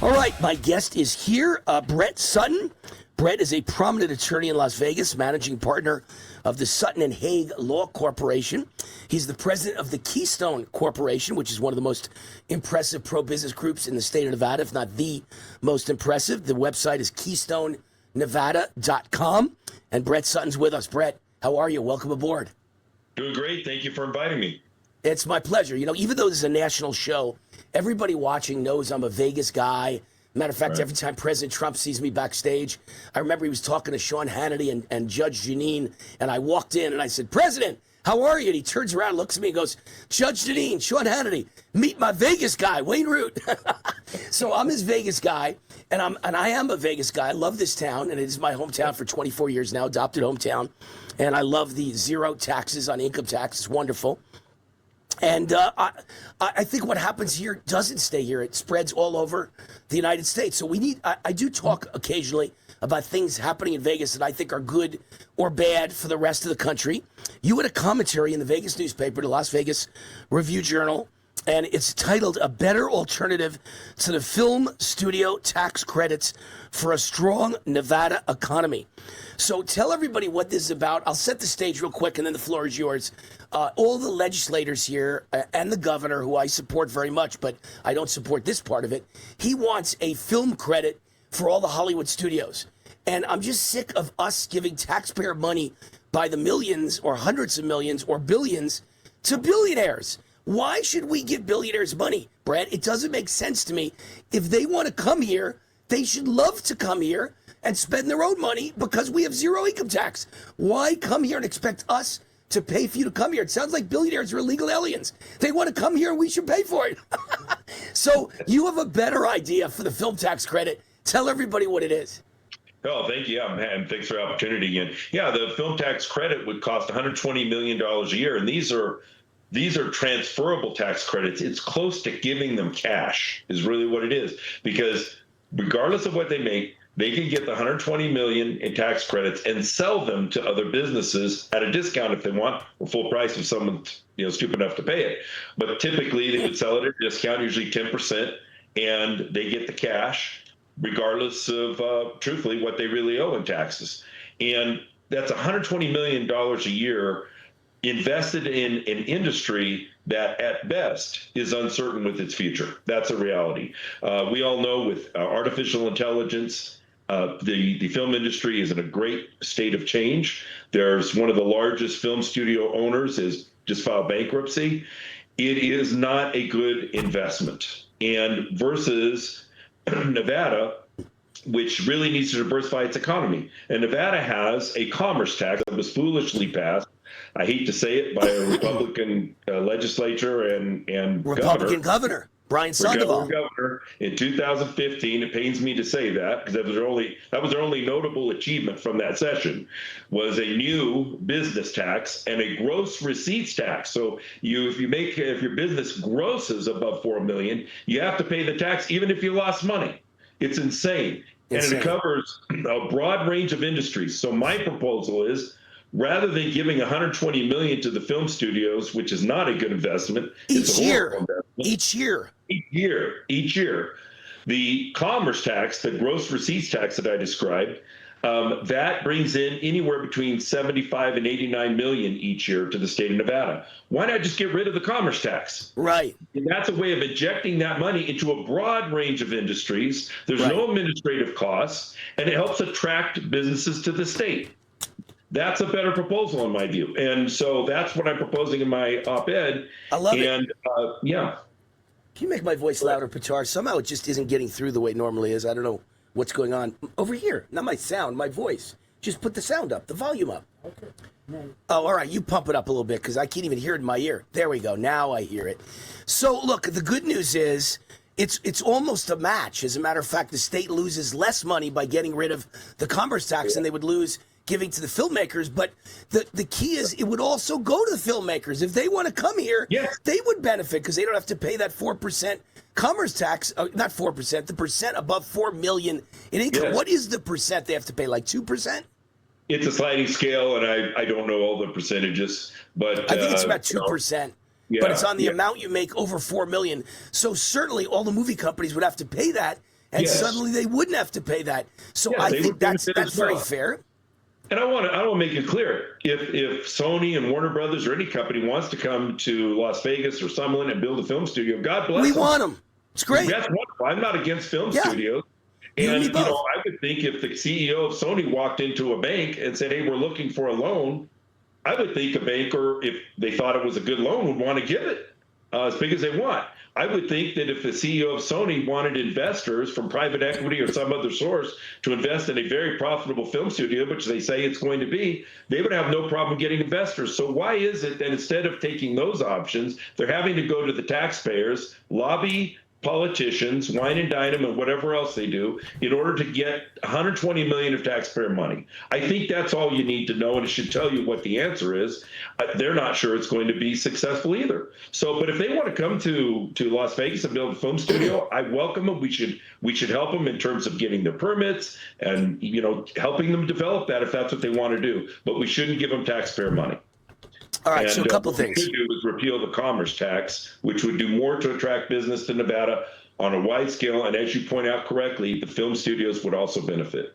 All right, my guest is here, Brett Sutton. Brett is a prominent attorney in Las Vegas, managing partner of the Sutton and Hague Law Corporation. He's the president of the Keystone Corporation, which is one of the most impressive pro-business groups in the state of Nevada, if not the most impressive. The website is keystonenevada.com. And Brett Sutton's with us. Brett, how are you? Welcome aboard. Doing great. Thank you for inviting me. It's my pleasure. You know, even though this is a national show, everybody watching knows I'm a Vegas guy. Matter of fact, Every time President Trump sees me backstage, I remember he was talking to Sean Hannity and Judge Jeanine, and I walked in and I said, "President, how are you?" And he turns around, looks at me and goes, "Judge Jeanine, Sean Hannity, meet my Vegas guy, Wayne Root." So I'm his Vegas guy, and I am a Vegas guy. I love this town, and it is my hometown for 24 years now, adopted hometown. And I love the zero taxes on income tax. It's wonderful. And I think what happens here doesn't stay here. It spreads all over the United States. So I do talk occasionally about things happening in Vegas that I think are good or bad for the rest of the country. You had a commentary in the Vegas newspaper, the Las Vegas Review-Journal, and it's titled "A Better Alternative to the Film Studio Tax Credits for a Strong Nevada Economy." So tell everybody what this is about. I'll set the stage real quick, and then the floor is yours. All the legislators here and the governor, who I support very much, but I don't support this part of it, he wants a film credit for all the Hollywood studios. And I'm just sick of us giving taxpayer money by the millions or hundreds of millions or billions to billionaires. Why should we give billionaires money, Brett? It doesn't make sense to me. If they want to come here, they should love to come here and spend their own money because we have zero income tax. Why come here and expect us to pay for you to come here? It sounds like billionaires are illegal aliens. They want to come here and we should pay for it. So you have a better idea for the film tax credit. Tell everybody what it is. Oh, thank you. And thanks for the opportunity. And yeah, the film tax credit would cost $120 million a year. And these are transferable tax credits. It's close to giving them cash is really what it is, because regardless of what they make, they can get the $120 million in tax credits and sell them to other businesses at a discount if they want, or full price if someone's stupid enough to pay it. But typically they would sell it at a discount, usually 10%, and they get the cash regardless of, truthfully, what they really owe in taxes. And that's $120 million a year invested in an industry that at best is uncertain with its future. That's a reality. We all know with artificial intelligence, the film industry is in a great state of change. There's one of the largest film studio owners has just filed bankruptcy. It is not a good investment. And versus Nevada, which really needs to diversify its economy. And Nevada has a commerce tax that was foolishly passed. I hate to say it, by a Republican legislature and Republican governor Brian Sandoval. Governor in 2015. It pains me to say that, because that was their only notable achievement from that session, was a new business tax and a gross receipts tax. So if your business grosses above $4 million, you have to pay the tax even if you lost money. It's insane. And it covers a broad range of industries. So my proposal is, rather than giving $120 million to the film studios, which is not a good investment, each year, the commerce tax, the gross receipts tax that I described, that brings in anywhere between 75 and 89 million each year to the state of Nevada. Why not just get rid of the commerce tax? Right. And that's a way of injecting that money into a broad range of industries. There's no administrative costs, and it helps attract businesses to the state. That's a better proposal in my view. And so that's what I'm proposing in my op-ed. I love it. And yeah. Can you make my voice louder, Pitar? Somehow it just isn't getting through the way it normally is. I don't know what's going on. Over here, not my sound, my voice. Just put the sound up, the volume up. Okay. Oh, all right. You pump it up a little bit, because I can't even hear it in my ear. There we go. Now I hear it. So look, the good news is it's almost a match. As a matter of fact, the state loses less money by getting rid of the commerce tax than they would lose giving to the filmmakers. But the key is it would also go to the filmmakers. If they want to come here, they would benefit, because they don't have to pay that 4% commerce tax, not 4%, the percent above 4 million in income. Yes. What is the percent they have to pay, like 2%? It's a sliding scale, and I don't know all the percentages, but I think it's about 2%. But it's on the amount you make over 4 million. So certainly all the movie companies would have to pay that. and Yes. suddenly they wouldn't have to pay that. So Yeah, I they think would that's benefit as very well. fair. And I want to make it clear, if Sony and Warner Brothers or any company wants to come to Las Vegas or Summerlin and build a film studio, God bless We them. want them. It's great. That's wonderful. I'm not against film Yeah. studios. You and And, me you both. know, I would think if the CEO of Sony walked into a bank and said, hey, we're looking for a loan, I would think a banker, if they thought it was a good loan, would want to give it as big as they want. I would think that if the CEO of Sony wanted investors from private equity or some other source to invest in a very profitable film studio, which they say it's going to be, they would have no problem getting investors. So why is it that instead of taking those options, they're having to go to the taxpayers, lobby politicians, wine and dine them, and whatever else they do in order to get $120 million of taxpayer money? I think that's all you need to know, and it should tell you what the answer is. They're not sure it's going to be successful either. So, but if they want to come to Las Vegas and build a film studio, I welcome them. We should help them in terms of getting their permits and, you know, helping them develop that if that's what they want to do. But we shouldn't give them taxpayer money. All right, so a couple what things. we should do is repeal the commerce tax, which would do more to attract business to Nevada on a wide scale. And as you point out correctly, the film studios would also benefit.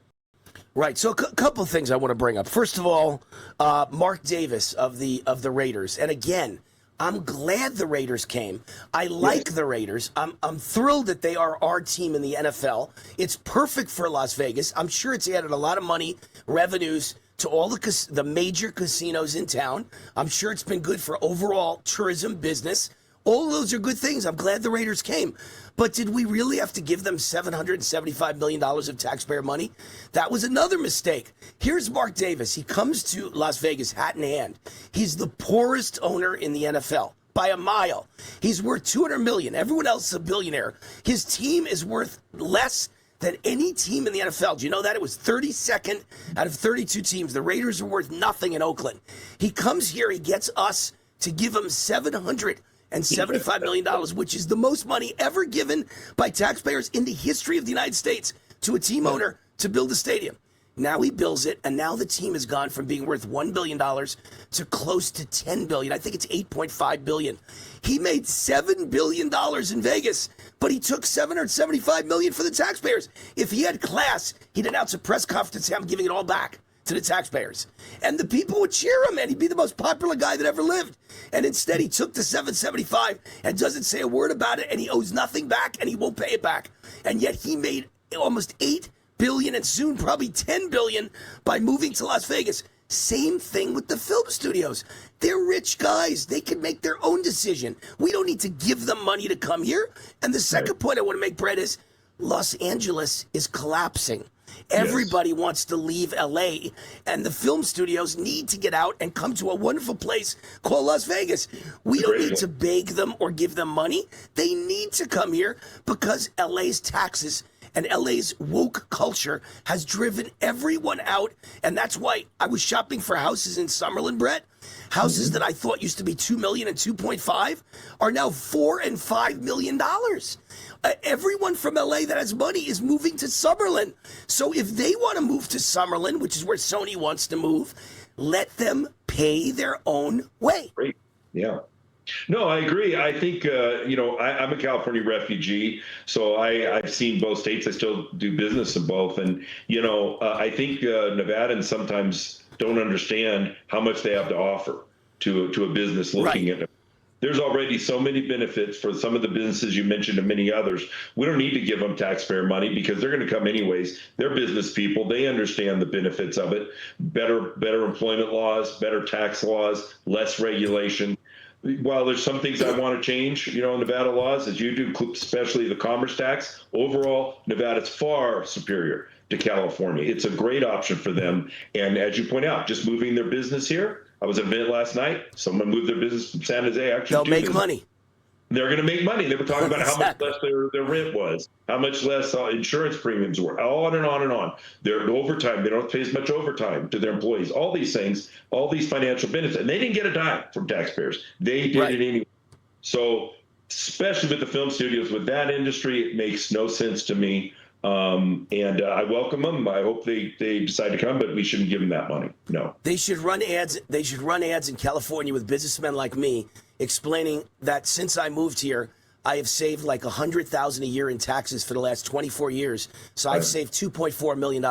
Right. So a couple of things I want to bring up. First of all, Mark Davis of the Raiders, and again, I'm glad the Raiders came. I like the Raiders. I'm thrilled that they are our team in the NFL. It's perfect for Las Vegas. I'm sure it's added a lot of money, revenues to all the major casinos in town. I'm sure it's been good for overall tourism business. All of those are good things. I'm glad the Raiders came. But did we really have to give them $775 million of taxpayer money? That was another mistake. Here's Mark Davis. He comes to Las Vegas hat in hand. He's the poorest owner in the NFL by a mile. He's worth $200 million. Everyone else is a billionaire. His team is worth less than any team in the NFL. Do you know that? It was 32nd out of 32 teams. The Raiders are worth nothing in Oakland. He comes here. He gets us to give him $775 million, which is the most money ever given by taxpayers in the history of the United States to a team owner to build a stadium. Now he builds it, and now the team has gone from being worth $1 billion to close to $10 billion. I think it's $8.5 billion. He made $7 billion in Vegas, but he took $775 million for the taxpayers. If he had class, he'd announce a press conference and say, I'm giving it all back to the taxpayers. And the people would cheer him, and he'd be the most popular guy that ever lived. And instead, he took the $775 and doesn't say a word about it, and he owes nothing back, and he won't pay it back. And yet he made almost $8 billion and soon probably $10 billion by moving to Las Vegas. Same thing with the film studios. They're rich guys. They can make their own decision. We don't need to give them money to come here. And the second point I want to make, Brett, is Los Angeles is collapsing. Everybody wants to leave LA, and the film studios need to get out and come to a wonderful place called Las Vegas. We don't need to beg them or give them money. They need to come here because LA's taxes and LA's woke culture has driven everyone out. And that's why I was shopping for houses in Summerlin, Brett. Houses that I thought used to be $2 million and $2.5 are now $4 and $5 million. Everyone from LA that has money is moving to Summerlin. So if they want to move to Summerlin, which is where Sony wants to move, let them pay their own way. Great. Yeah. No, I agree. I think, I'm a California refugee, so I've seen both states. I still do business in both. And, I think Nevadans sometimes don't understand how much they have to offer to a business looking at it. There's already so many benefits for some of the businesses you mentioned and many others. We don't need to give them taxpayer money because they're going to come anyways. They're business people. They understand the benefits of it. Better employment laws, better tax laws, less regulation. While there's some things I want to change, in Nevada laws, as you do, especially the commerce tax, overall, Nevada's far superior to California. It's a great option for them. And as you point out, just moving their business here. I was at an event last night. Someone moved their business from San Jose. Actually, they'll make money. They're going to make money. They were talking about how much less their rent was, how much less insurance premiums were, on and on and on. Their overtime, they don't pay as much overtime to their employees. All these things, all these financial benefits, and they didn't get a dime from taxpayers. They did it anyway. So, especially with the film studios, with that industry, it makes no sense to me. And I welcome them. I hope they decide to come, but we shouldn't give them that money. No. They should run ads. They should run ads in California with businessmen like me, explaining that since I moved here, I have saved like $100,000 a year in taxes for the last 24 years. So I've saved $2.4 million.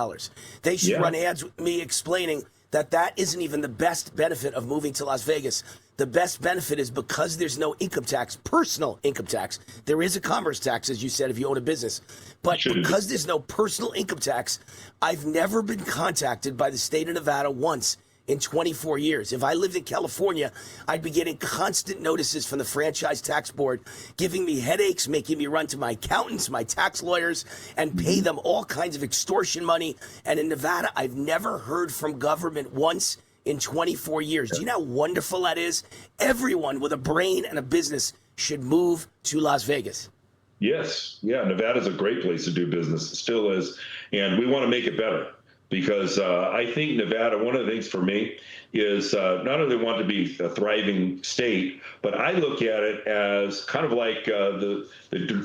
They should run ads with me explaining that isn't even the best benefit of moving to Las Vegas. The best benefit is because there's no income tax, personal income tax. There is a commerce tax, as you said, if you own a business. But because there's no personal income tax, I've never been contacted by the state of Nevada once in 24 years. If I lived in California, I'd be getting constant notices from the Franchise Tax Board, giving me headaches, making me run to my accountants, my tax lawyers, and pay them all kinds of extortion money. And in Nevada, I've never heard from government once in 24 years. Do you know how wonderful that is? Everyone with a brain and a business should move to Las Vegas. Yes. Yeah. Nevada's a great place to do business. It still is. And we want to make it better. Because I think Nevada, one of the things for me is not only want to be a thriving state, but I look at it as kind of like the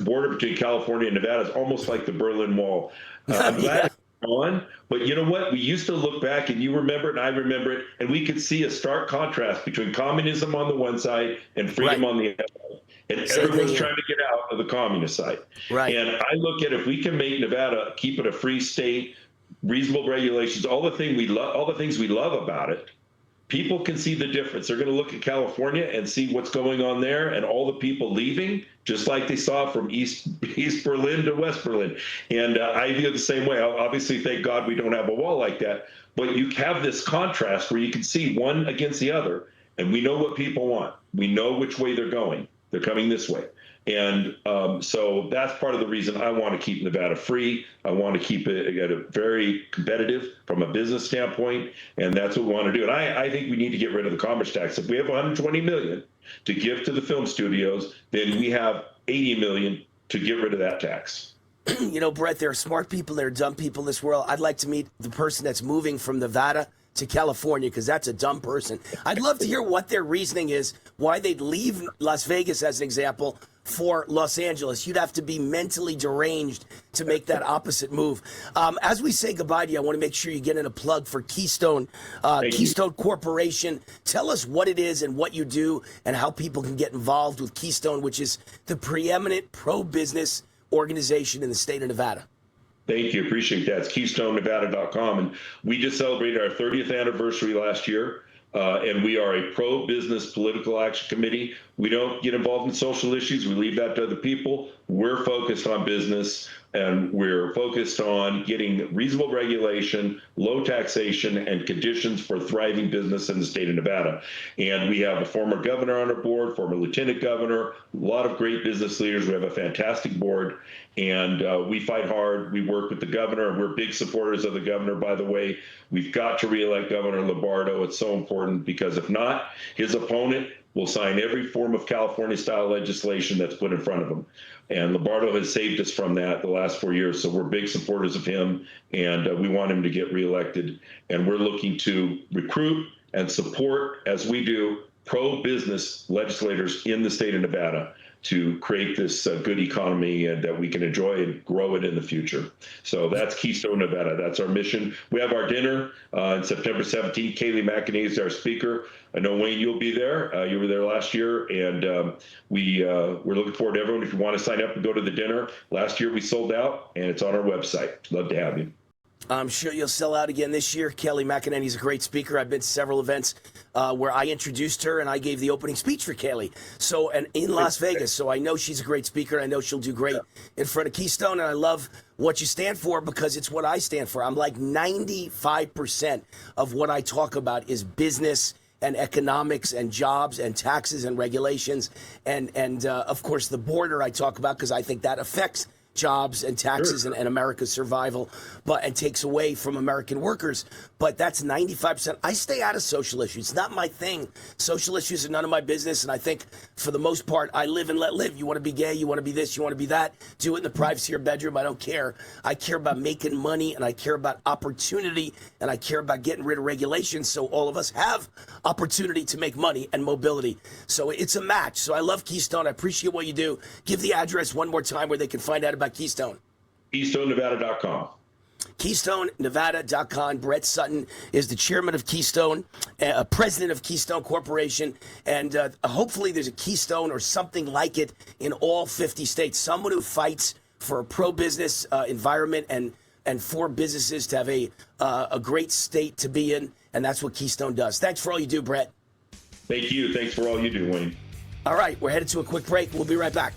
border between California and Nevada is almost like the Berlin Wall. I'm glad it's gone, but you know what? We used to look back, and you remember it, and I remember it, and we could see a stark contrast between communism on the one side and freedom on the other. And everyone's trying to get out of the communist side. Right. And I look at if we can make Nevada, keep it a free state, reasonable regulations, all the things we love about it, people can see the difference. They're going to look at California and see what's going on there and all the people leaving, just like they saw from East Berlin to West Berlin. And I view it the same way. Obviously, thank God we don't have a wall like that. But you have this contrast where you can see one against the other, and we know what people want. We know which way they're going. They're coming this way. And so that's part of the reason I want to keep Nevada free. I want to keep it at a very competitive from a business standpoint, and that's what we want to do. And I think we need to get rid of the commerce tax. If we have $120 million to give to the film studios, then we have $80 million to get rid of that tax. You know, Brett, there are smart people, there are dumb people in this world. I'd like to meet the person that's moving from Nevada to California, because that's a dumb person. I'd love to hear what their reasoning is, why they'd leave Las Vegas, as an example, for Los Angeles. You'd have to be mentally deranged to make that opposite move. As we say goodbye to you, I want to make sure you get in a plug for Keystone, Keystone Corporation. Tell us what it is and what you do and how people can get involved with Keystone, which is the preeminent pro-business organization in the state of Nevada. Thank you. Appreciate that. It's KeystoneNevada.com. And we just celebrated our 30th anniversary last year. And we are a pro-business political action committee. We don't get involved in social issues. We leave that to other people. We're focused on business, and we're focused on getting reasonable regulation, low taxation, and conditions for thriving business in the state of Nevada. And we have a former governor on our board, former lieutenant governor, a lot of great business leaders. We have a fantastic board, and we fight hard. We work with the governor. We're big supporters of the governor, by the way. We've got to reelect Governor Lombardo. It's so important, because if not, his opponent will sign every form of California-style legislation that's put in front of him. And Lombardo has saved us from that the last 4 years, so we're big supporters of him, and we want him to get reelected. And we're looking to recruit and support, as we do, pro-business legislators in the state of Nevada to create this good economy and that we can enjoy and grow it in the future. So that's Keystone Nevada. That's our mission. We have our dinner on September 17th. Kayleigh McEnany is our speaker. I know, Wayne, you'll be there. You were there last year, and we're looking forward to everyone. If you want to sign up and go to the dinner, last year we sold out, and it's on our website. Love to have you. I'm sure you'll sell out again this year. Kayleigh McEnany is a great speaker. I've been to several events where I introduced her and I gave the opening speech for Kayleigh. So, and in Las Vegas. So I know she's a great speaker. I know she'll do great in front of Keystone. And I love what you stand for, because it's what I stand for. I'm like 95% of what I talk about is business and economics and jobs and taxes and regulations. And of course, the border I talk about, because I think that affects jobs and taxes and America's survival, and takes away from American workers. But that's 95%. I stay out of social issues. It's not my thing. Social issues are none of my business. And I think for the most part, I live and let live. You want to be gay, you want to be this, you want to be that, do it in the privacy of your bedroom. I don't care. I care about making money, and I care about opportunity, and I care about getting rid of regulations so all of us have opportunity to make money and mobility. So it's a match. So I love Keystone. I appreciate what you do. Give the address one more time where they can find out about Keystone. KeystoneNevada.com. KeystoneNevada.com. Brett Sutton is the chairman of Keystone, president of Keystone Corporation, and hopefully there's a Keystone or something like it in all 50 states. Someone who fights for a pro-business environment and for businesses to have a great state to be in, and that's what Keystone does. Thanks for all you do, Brett. Thank you. Thanks for all you do, Wayne. All right, we're headed to a quick break. We'll be right back.